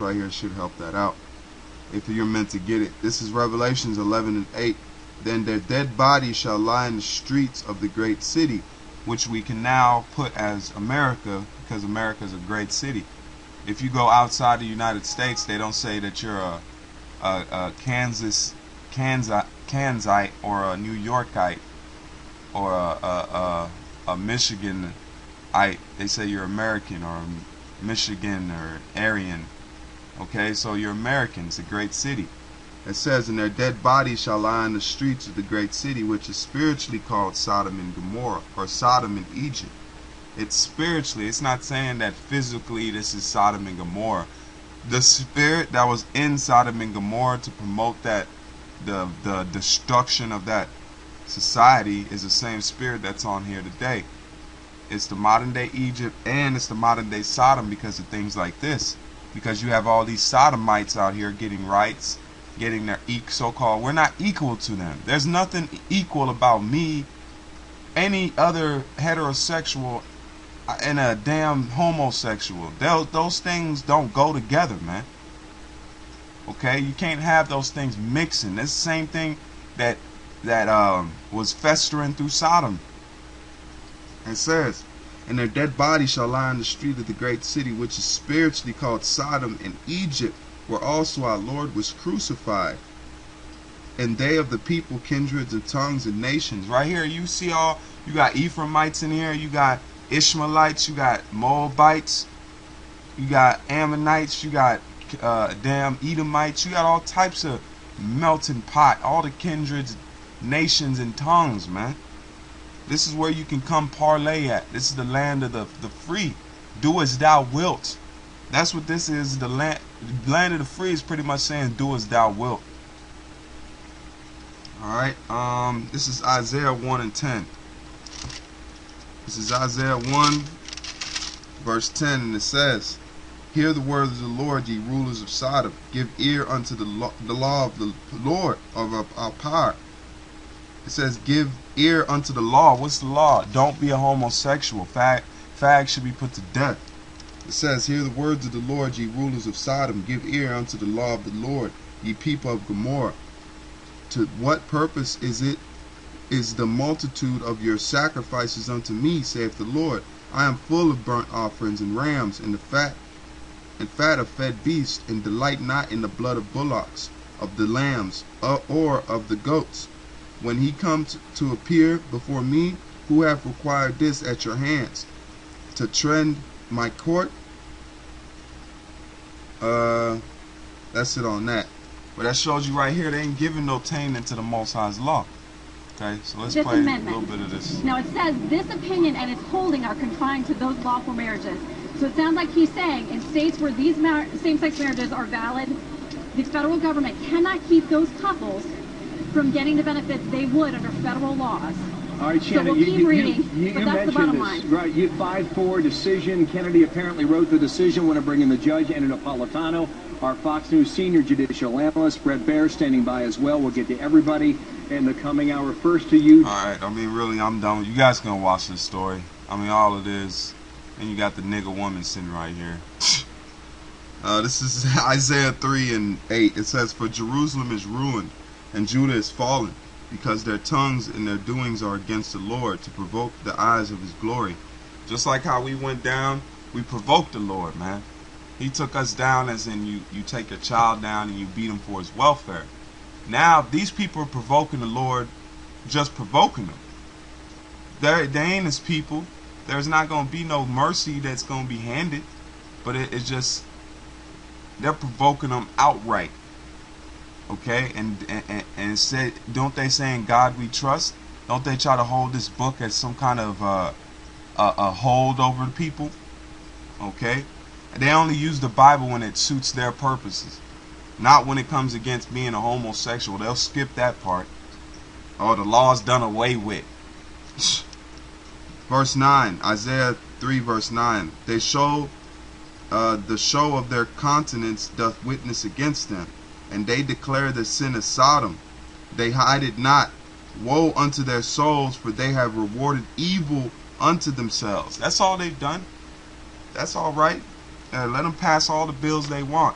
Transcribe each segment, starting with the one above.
right here should help that out if you're meant to get it. This is Revelations 11:8. Then their dead bodies shall lie in the streets of the great city, which we can now put as America, because America is a great city. If you go outside the United States, they don't say that you're a Kansite or a New Yorkite or a Michiganite. They say you're American or Michigan or Aryan. Okay, so you're American. It's a great city. It says, and their dead bodies shall lie in the streets of the great city, which is spiritually called Sodom and Gomorrah, or Sodom and Egypt. It's spiritually. It's not saying that physically this is Sodom and Gomorrah. The spirit that was in Sodom and Gomorrah to promote that the destruction of that society is the same spirit that's on here today. It's the modern day Egypt and it's the modern day Sodom because of things like this. Because you have all these sodomites out here getting rights, getting their so-called, we're not equal to them. There's nothing equal about me, any other heterosexual, and a damn homosexual. Those things don't go together, man. Okay, you can't have those things mixing. That's the same thing that was festering through Sodom. It says, and their dead bodies shall lie in the street of the great city, which is spiritually called Sodom and Egypt, where also our Lord was crucified. And they of the people, kindreds, and tongues, and nations. Right here, you see you got Ephraimites in here, you got Ishmaelites, you got Moabites, you got Ammonites, you got damn Edomites, you got all types of melting pot, all the kindreds, nations, and tongues, man. This is where you can come parlay at. This is the land of the free. Do as thou wilt. That's what this is. The land of the free is pretty much saying do as thou wilt. Alright, this is Isaiah 1:10. This is Isaiah 1 verse 10, and it says, hear the words of the Lord, ye rulers of Sodom. Give ear unto the law of the Lord of our power. It says, give ear unto the law. What's the law? Don't be a homosexual. Fag should be put to death. It says, hear the words of the Lord, ye rulers of Sodom. Give ear unto the law of the Lord, ye people of Gomorrah. To what purpose is the multitude of your sacrifices unto me, saith the Lord? I am full of burnt offerings and rams, and the fat of fed beasts, and delight not in the blood of bullocks, of the lambs, or of the goats. When he comes to appear before me, who have required this at your hands, to tread my court? That's it on that. But that shows you right here, they ain't giving no taming to the Most High's law. Okay, so let's play a little bit of this. Now it says, this opinion and its holding are confined to those lawful marriages. So it sounds like he's saying, in states where these same-sex marriages are valid, the federal government cannot keep those couples from getting the benefits they would under federal laws. All right, Shannon, so we'll keep reading, you but that's the bottom line. Right, you 5-4 decision. Kennedy apparently wrote the decision when bringing the judge, Anna Napolitano, our Fox News senior judicial analyst, Brett Baer, standing by as well. We'll get to everybody in the coming hour. First to you. All right, I mean, really, I'm done. You guys can watch this story. I mean, all it is, and you got the nigga woman sitting right here. This is Isaiah 3:8. It says, for Jerusalem is ruined, and Judah is fallen, because their tongues and their doings are against the Lord, to provoke the eyes of his glory. Just like how we went down, we provoked the Lord, man. He took us down as in you take your child down and you beat him for his welfare. Now, these people are provoking the Lord, just provoking them. They ain't his people. There's not going to be no mercy that's going to be handed. But it's just, they're provoking them outright. Okay, and said, don't they say in God we trust? Don't they try to hold this book as some kind of a hold over the people? Okay, they only use the Bible when it suits their purposes, not when it comes against being a homosexual. They'll skip that part. Oh, the law's done away with. Verse 9, Isaiah 3 verse 9. They show the show of their countenance doth witness against them, and they declare the sin of Sodom. They hide it not. Woe unto their souls, for they have rewarded evil unto themselves. That's all they've done. That's all right. Let them pass all the bills they want.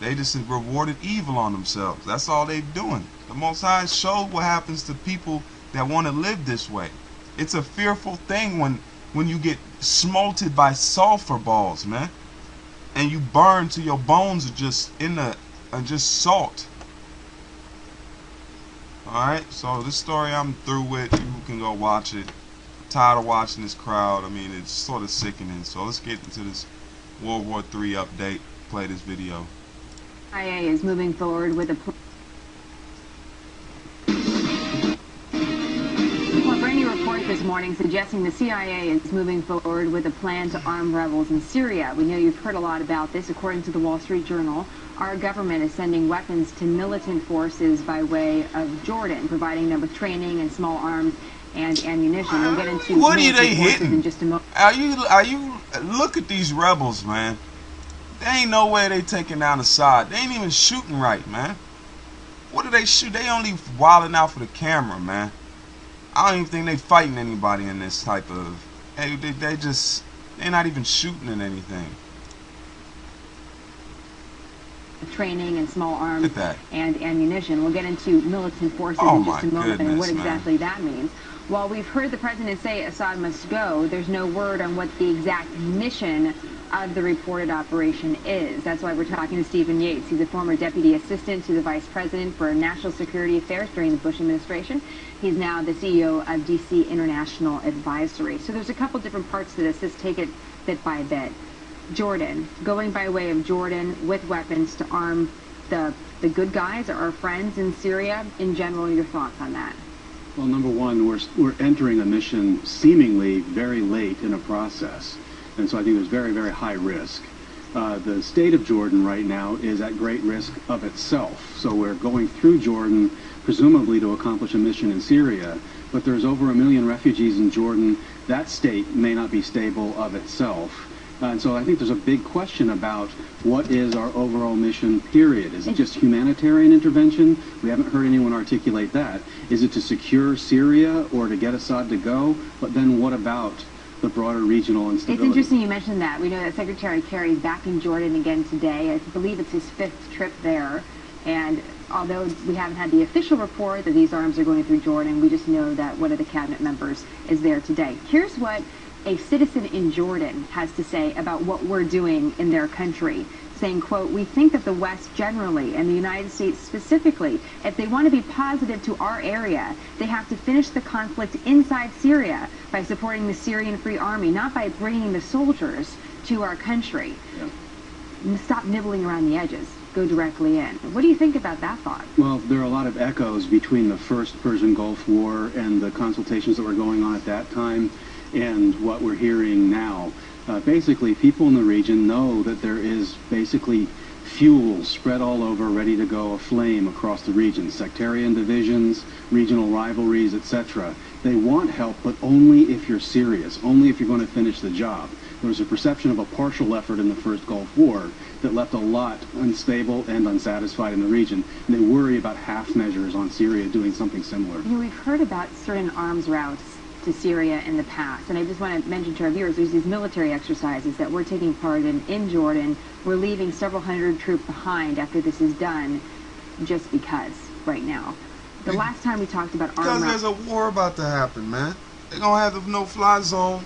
They just rewarded evil on themselves. That's all they're doing. The Most High showed what happens to people that want to live this way. It's a fearful thing when you get smolted by sulfur balls, man, and you burn to your bones are just just salt. Alright, so this story I'm through with. You can go watch it. I'm tired of watching this crowd. I mean, it's sort of sickening. So let's get into this World War III update. Play this video. CIA is moving forward with a brand new report this morning suggesting the CIA is moving forward with a plan to arm rebels in Syria. We know you've heard a lot about this. According to the Wall Street Journal, our government is sending weapons to militant forces by way of Jordan, providing them with training and small arms and ammunition. We'll get into what are they hitting? In just a moment. Are you look at these rebels, man. There ain't no way they taking down Assad. They ain't even shooting right, man. What do they shoot? They only wilding out for the camera, man. I don't even think they fighting anybody in this type of. Hey, they're not even shooting at anything. Training and small arms and ammunition. We'll get into militant forces in just a moment and what exactly that means. While we've heard the president say Assad must go, there's no word on what the exact mission of the reported operation is. That's why we're talking to Stephen Yates. He's a former deputy assistant to the vice president for national security affairs during the Bush administration. He's now the CEO of DC International Advisory. So there's a couple different parts to this. Let's take it bit by bit. Jordan, going by way of Jordan with weapons to arm the good guys, our friends in Syria. In general, your thoughts on that? Well, number one, we're entering a mission seemingly very late in a process. And so I think there's very, very high risk. The state of Jordan right now is at great risk of itself. So we're going through Jordan, presumably to accomplish a mission in Syria. But there's over 1 million refugees in Jordan. That state may not be stable of itself. And so I think there's a big question about what is our overall mission, period. Is it just humanitarian intervention? We haven't heard anyone articulate that. Is it to secure Syria or to get Assad to go? But then what about the broader regional instability? It's interesting you mentioned that. We know that Secretary Kerry is back in Jordan again today. I believe it's his 5th trip there. And although we haven't had the official report that these arms are going through Jordan, we just know that one of the cabinet members is there today. Here's what a citizen in Jordan has to say about what we're doing in their country, saying, quote, "We think that the West generally and the United States specifically, if they want to be positive to our area, they have to finish the conflict inside Syria by supporting the Syrian Free Army, not by bringing the soldiers to our country." Yeah. Stop nibbling around the edges. Go directly in. What do you think about that thought? Well, there are a lot of echoes between the first Persian Gulf War and the consultations that were going on at that time and what we're hearing now. Basically, people in the region know that there is basically fuel spread all over, ready to go aflame across the region. Sectarian divisions, regional rivalries, etc. They want help, but only if you're serious, only if you're going to finish the job. There was a perception of a partial effort in the first Gulf War that left a lot unstable and unsatisfied in the region. And they worry about half measures on Syria doing something similar. You know, we've heard about certain arms routes to Syria in the past, and I just want to mention to our viewers, there's these military exercises that we're taking part in Jordan. We're leaving several hundred troops behind after this is done, just because right now. The last time we talked about arms, because there's a war about to happen, man. They're gonna have the no-fly zone.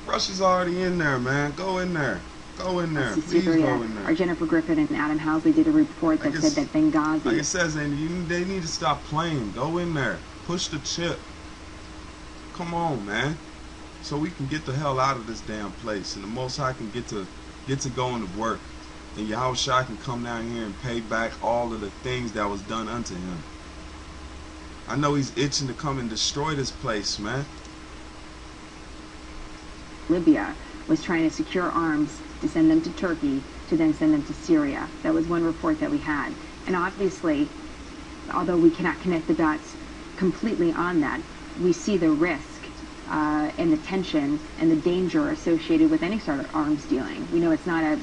Russia's already in there, man. Go in there. Go in there. Please go in there. Our Jennifer Griffin and Adam Housley did a report that said that Benghazi. Like it says, they need to stop playing. Go in there. Push the chip. Come on, man. So we can get the hell out of this damn place, and the Most High can get to going to work, and Yahushua can come down here and pay back all of the things that was done unto him. I know he's itching to come and destroy this place, man. Libya was trying to secure arms to send them to Turkey, to then send them to Syria. That was one report that we had. And obviously, although we cannot connect the dots completely on that, we see the risk and the tension and the danger associated with any sort of arms dealing. We know it's not a,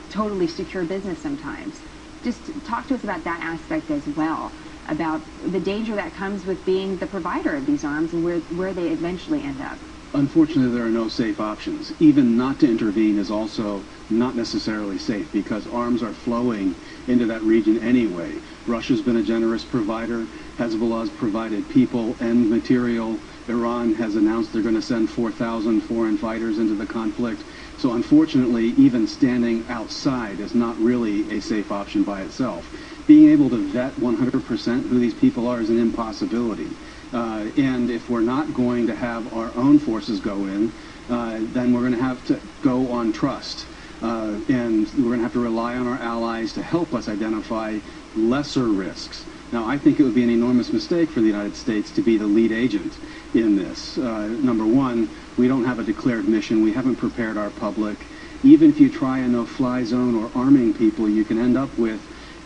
totally secure business sometimes. Just talk to us about that aspect as well, about the danger that comes with being the provider of these arms and where they eventually end up. Unfortunately, there are no safe options. Even not to intervene is also not necessarily safe because arms are flowing into that region anyway. Russia's been a generous provider. Hezbollah's provided people and material. Iran has announced they're going to send 4,000 foreign fighters into the conflict. So unfortunately, even standing outside is not really a safe option by itself. Being able to vet 100% who these people are is an impossibility. And if we're not going to have our own forces go in, then we're going to have to go on trust. And we're going to have to rely on our allies to help us identify lesser risks. Now, I think it would be an enormous mistake for the United States to be the lead agent in this. Number one, we don't have a declared mission. We haven't prepared our public. Even if you try a no-fly zone or arming people, you can end up with,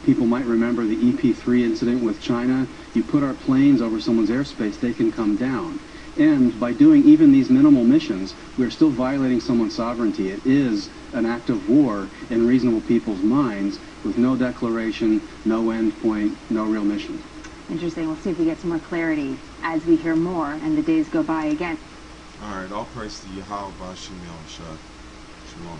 people might remember the EP-3 incident with China. You put our planes over someone's airspace, they can come down. And by doing even these minimal missions, we're still violating someone's sovereignty. It is an act of war in reasonable people's minds with no declaration, no end point, no real mission. Interesting. We'll see if we get some more clarity as we hear more and the days go by again. All right, all praise to Yahweh B'Shem Yahushua. Shalom.